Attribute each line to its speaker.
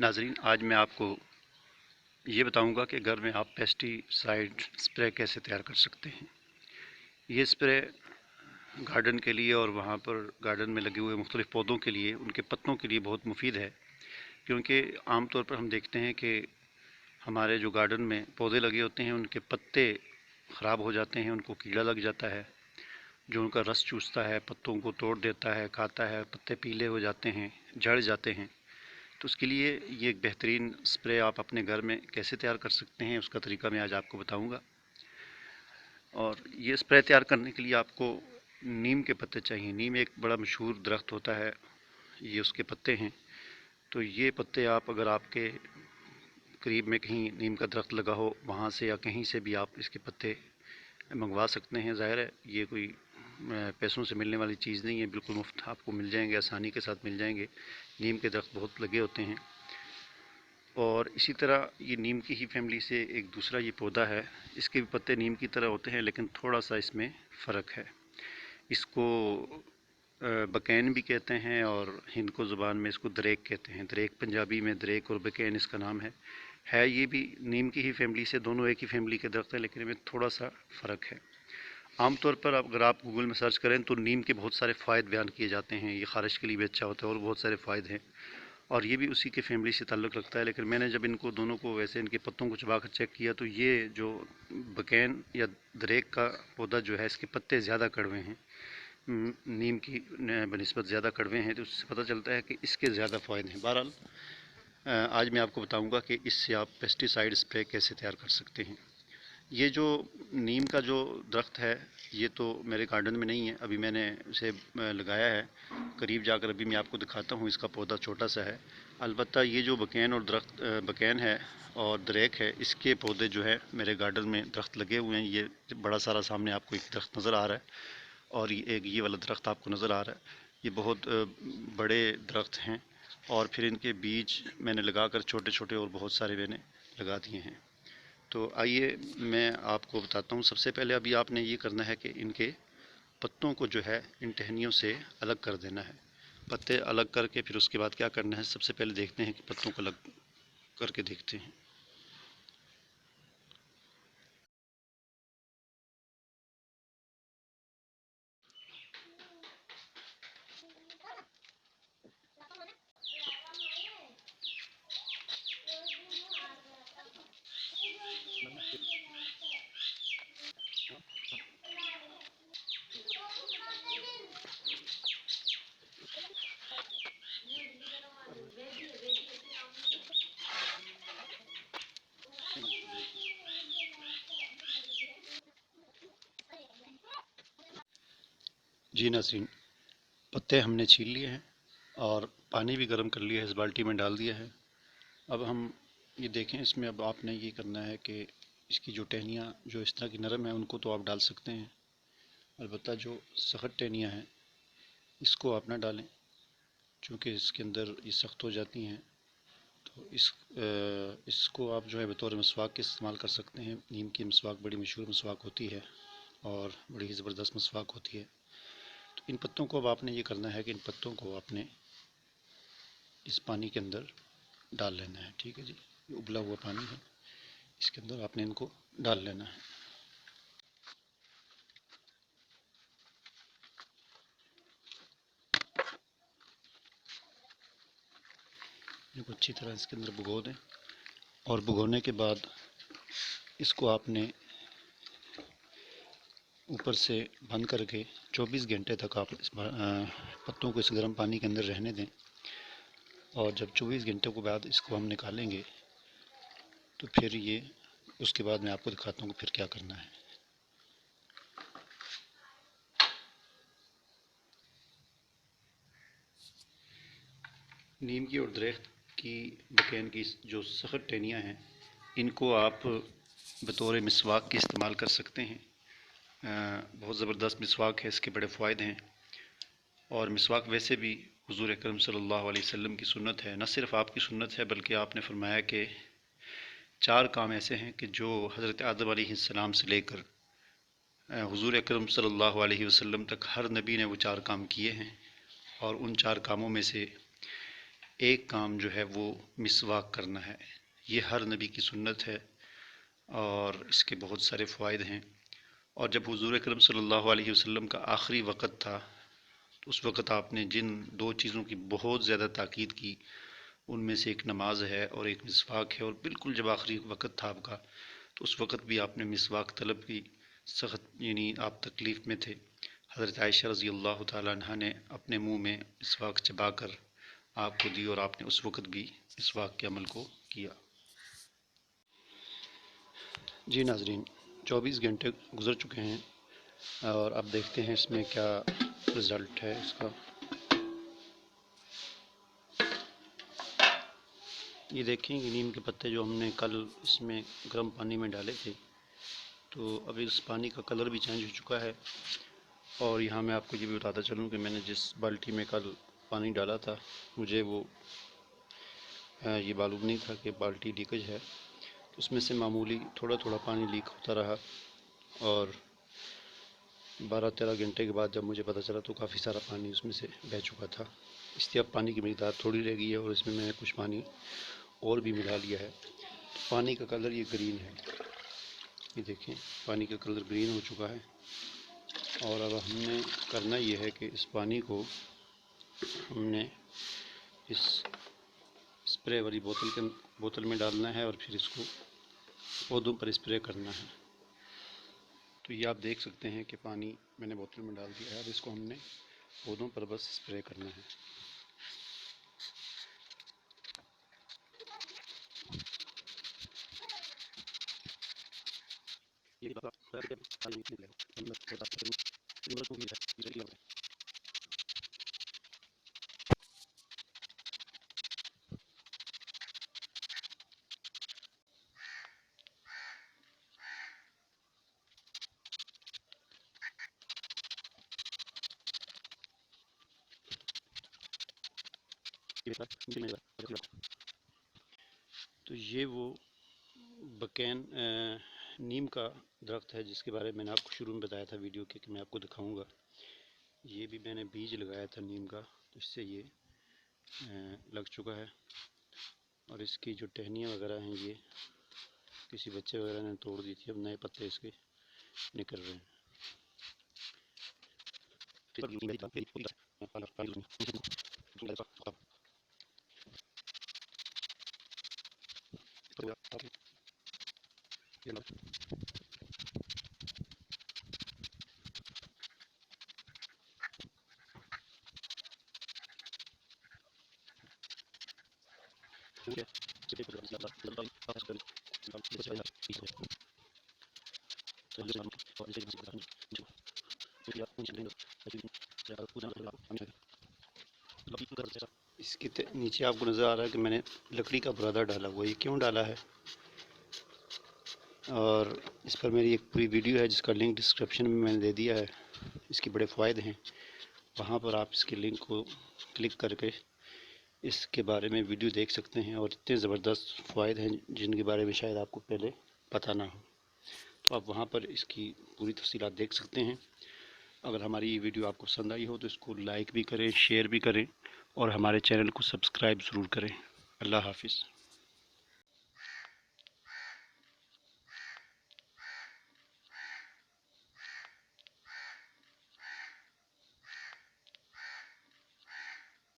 Speaker 1: नाज़रीन, आज मैं आपको ये बताऊंगा कि घर में आप पेस्टिसाइड स्प्रे कैसे तैयार कर सकते हैं। ये स्प्रे गार्डन के लिए और वहाँ पर गार्डन में लगे हुए मुख्तलिफ़ पौधों के लिए, उनके पत्तों के लिए बहुत मुफीद है। क्योंकि आमतौर पर हम देखते हैं कि हमारे जो गार्डन में पौधे लगे होते हैं उनके पत्ते ख़राब हो जाते हैं, उनको कीड़ा लग जाता है जो उनका रस चूसता है, पत्तों को तोड़ देता है, खाता है, पत्ते पीले हो जाते हैं, झड़ जाते हैं। तो उसके लिए ये एक बेहतरीन स्प्रे आप अपने घर में कैसे तैयार कर सकते हैं, उसका तरीका मैं आज आपको बताऊंगा। और ये स्प्रे तैयार करने के लिए आपको नीम के पत्ते चाहिए। नीम एक बड़ा मशहूर दरख्त होता है, ये उसके पत्ते हैं। तो ये पत्ते आप अगर आपके करीब में कहीं नीम का दरख्त लगा हो, वहाँ से या कहीं से भी आप इसके पत्ते मंगवा सकते हैं। ज़ाहिर है ये कोई पैसों से मिलने वाली चीज़ नहीं है, बिल्कुल मुफ्त आपको मिल जाएंगे, आसानी के साथ मिल जाएंगे। नीम के दरख्त बहुत लगे होते हैं। और इसी तरह ये नीम की ही फैमिली से एक दूसरा ये पौधा है, इसके भी पत्ते नीम की तरह होते हैं लेकिन थोड़ा सा इसमें फ़र्क है। इसको बकैन भी कहते हैं और हिंदको ज़ुबान में इसको दरेक कहते हैं। दरेक पंजाबी में दरेक और बकैन इसका नाम है ये भी नीम की ही फैमिली से, दोनों एक ही फैमिली के दरख्त हैं लेकिन इनमें थोड़ा सा फ़र्क है। आमतौर पर अगर आप गूगल में सर्च करें तो नीम के बहुत सारे फ़ायदे बयान किए जाते हैं। ये ख़ारिश के लिए भी अच्छा होता है और बहुत सारे फ़ायदे हैं, और ये भी उसी के फैमिली से ताल्लुक़ रखता है। लेकिन मैंने जब इनको दोनों को वैसे इनके पत्तों को चबा कर चेक किया तो ये जो बकैन या दरेक का पौधा जो है, इसके पत्ते ज़्यादा कड़वे हैं, नीम की बनिस्बत ज़्यादा कड़वे हैं। तो उससे पता चलता है कि इसके ज़्यादा फ़ायदे हैं। बहरहाल आज मैं आपको बताऊंगा कि इससे आप पेस्टिसाइड स्प्रे कैसे तैयार कर सकते हैं। ये जो नीम का जो दरख्त है, ये तो मेरे गार्डन में नहीं है, अभी मैंने उसे लगाया है। करीब जाकर अभी मैं आपको दिखाता हूँ, इसका पौधा छोटा सा है। अलबत्ता ये जो बकैन और दरख्त बकैन है और दरेक है, इसके पौधे जो है मेरे गार्डन में दरख्त लगे हुए हैं। ये बड़ा सारा सामने आपको एक दरख्त नज़र आ रहा है और ये वाला दरख्त आपको नज़र आ रहा है। ये बहुत बड़े दरख्त हैं और फिर इनके बीज मैंने लगाकर छोटे छोटे और बहुत सारे मैंने लगा दिए हैं। तो आइए मैं आपको बताता हूँ। सबसे पहले अभी आपने ये करना है कि इनके पत्तों को जो है इन टहनियों से अलग कर देना है। पत्ते अलग करके फिर उसके बाद क्या करना है, सबसे पहले देखते हैं कि पत्तों को अलग करके देखते हैं। जी नाज़रीन, पत्ते हमने छील लिए हैं और पानी भी गर्म कर लिया है, इस बाल्टी में डाल दिया है। अब हम ये देखें, इसमें अब आपने ये करना है कि इसकी जो टहनियाँ जो इस तरह की नरम है उनको तो आप डाल सकते हैं, अलबत्ता जो सख्त टहनियाँ हैं इसको आप ना डालें, चूँकि इसके अंदर ये सख्त हो जाती हैं। तो इसको आप जो है बतौर मसवाक के इस्तेमाल कर सकते हैं। नीम की मसवाक बड़ी मशहूर मसवाक होती है और बड़ी ही ज़बरदस्त मसवाक होती है। तो इन पत्तों को अब आपने ये करना है कि इन पत्तों को आपने इस पानी के अंदर डाल लेना है। ठीक है जी, ये उबला हुआ पानी है, इसके अंदर आपने इनको डाल लेना है। इनको अच्छी तरह इसके अंदर भिगो दें और भिगोने के बाद इसको आपने ऊपर से बंद करके 24 घंटे तक आप इस पत्तों को इस गर्म पानी के अंदर रहने दें। और जब 24 घंटे के बाद इसको हम निकालेंगे तो फिर ये उसके बाद मैं आपको दिखाता हूँ कि फिर क्या करना है। नीम की और दरख्त की बकैन की जो सख्त टहनियाँ हैं, इनको आप बतौर मिसवाक के इस्तेमाल कर सकते हैं। बहुत ज़बरदस्त मिसवाक है, इसके बड़े फ़ायदे हैं। और मिसवाक वैसे भी हुज़ूर अकरम सल्लल्लाहु अलैहि वसल्लम की सुन्नत है। न सिर्फ आपकी सुन्नत है बल्कि आपने फरमाया कि 4 काम ऐसे हैं कि जो हज़रत आदम अलैहिस्सलाम से लेकर हुज़ूर अकरम सल्लल्लाहु अलैहि वसल्लम तक हर नबी ने वो 4 काम किए हैं। और उन 4 कामों में से ایک کام جو ہے وہ مسواک کرنا ہے۔ یہ ہر نبی کی سنت ہے اور اس کے بہت سارے فوائد ہیں۔ اور جب حضور اکرم صلی اللہ علیہ وسلم کا آخری وقت تھا تو اس وقت آپ نے جن دو چیزوں کی بہت زیادہ تاکید کی، ان میں سے ایک نماز ہے اور ایک مسواک ہے، اور بالکل جب آخری وقت تھا آپ کا تو اس وقت بھی آپ نے مسواک طلب کی، سخت یعنی آپ تکلیف میں تھے۔ حضرت عائشہ رضی اللہ تعالیٰ عنہ نے اپنے منہ میں مسواک چبا کر آپ کو دی اور آپ نے اس وقت بھی مسواک کے عمل کو کیا۔ جی ناظرین، 24 گھنٹے گزر چکے ہیں اور اب دیکھتے ہیں اس میں کیا رزلٹ ہے اس کا۔ یہ دیکھیں کہ نیم کے پتے جو ہم نے کل اس میں گرم پانی میں ڈالے تھے، تو ابھی اس پانی کا کلر بھی چینج ہو چکا ہے۔ اور یہاں میں آپ کو یہ بھی بتاتا چلوں کہ میں نے جس بالٹی میں کل پانی ڈالا تھا، مجھے وہ یہ معلوم نہیں تھا کہ بالٹی لیکیج ہے، اس میں سے معمولی تھوڑا تھوڑا پانی لیک ہوتا رہا، اور 12-13 گھنٹے کے بعد جب مجھے پتہ چلا تو کافی سارا پانی اس میں سے بہہ چکا تھا۔ اس لیے اب پانی کی مقدار تھوڑی رہ گئی ہے اور اس میں نے کچھ پانی اور بھی ملا لیا ہے۔ پانی کا کلر یہ گرین ہے، یہ دیکھیں پانی کا کلر گرین ہو چکا ہے۔ اور اب ہم نے کرنا یہ ہے کہ اس پانی کو ہم نے اس اسپرے والی بوتل میں ڈالنا ہے اور پھر اس کو پودوں پر اسپرے کرنا ہے۔ تو یہ آپ دیکھ سکتے ہیں کہ پانی میں نے بوتل میں ڈال دیا ہے، اب اس کو ہم نے پودوں پر بس اسپرے کرنا ہے۔ تو یہ وہ بکین نیم کا درخت ہے جس کے بارے میں نے آپ کو شروع میں بتایا تھا ویڈیو کے کہ میں آپ کو دکھاؤں گا۔ یہ بھی میں نے بیج لگایا تھا نیم کا، تو اس سے یہ لگ چکا ہے، اور اس کی جو ٹہنیاں وغیرہ ہیں یہ کسی بچے وغیرہ نے توڑ دی تھی، اب نئے پتے اس کے نکل رہے ہیں۔ اس کے نیچے آپ کو نظر آ رہا ہے کہ میں نے لکڑی کا برادہ ڈالا ہوا ہے۔ یہ کیوں ڈالا ہے، اور اس پر میری ایک پوری ویڈیو ہے جس کا لنک ڈسکرپشن میں نے دے دیا ہے۔ اس کے بڑے فوائد ہیں، وہاں پر آپ اس کے لنک کو کلک کر کے اس کے بارے میں ویڈیو دیکھ سکتے ہیں، اور اتنے زبردست فوائد ہیں جن کے بارے میں شاید آپ کو پہلے پتہ نہ ہو، تو آپ وہاں پر اس کی پوری تفصیلات دیکھ سکتے ہیں۔ اگر ہماری یہ ویڈیو آپ کو پسند آئی ہو تو اس کو لائک بھی کریں، شیئر بھی کریں، اور ہمارے چینل کو سبسکرائب ضرور کریں۔ اللہ حافظ۔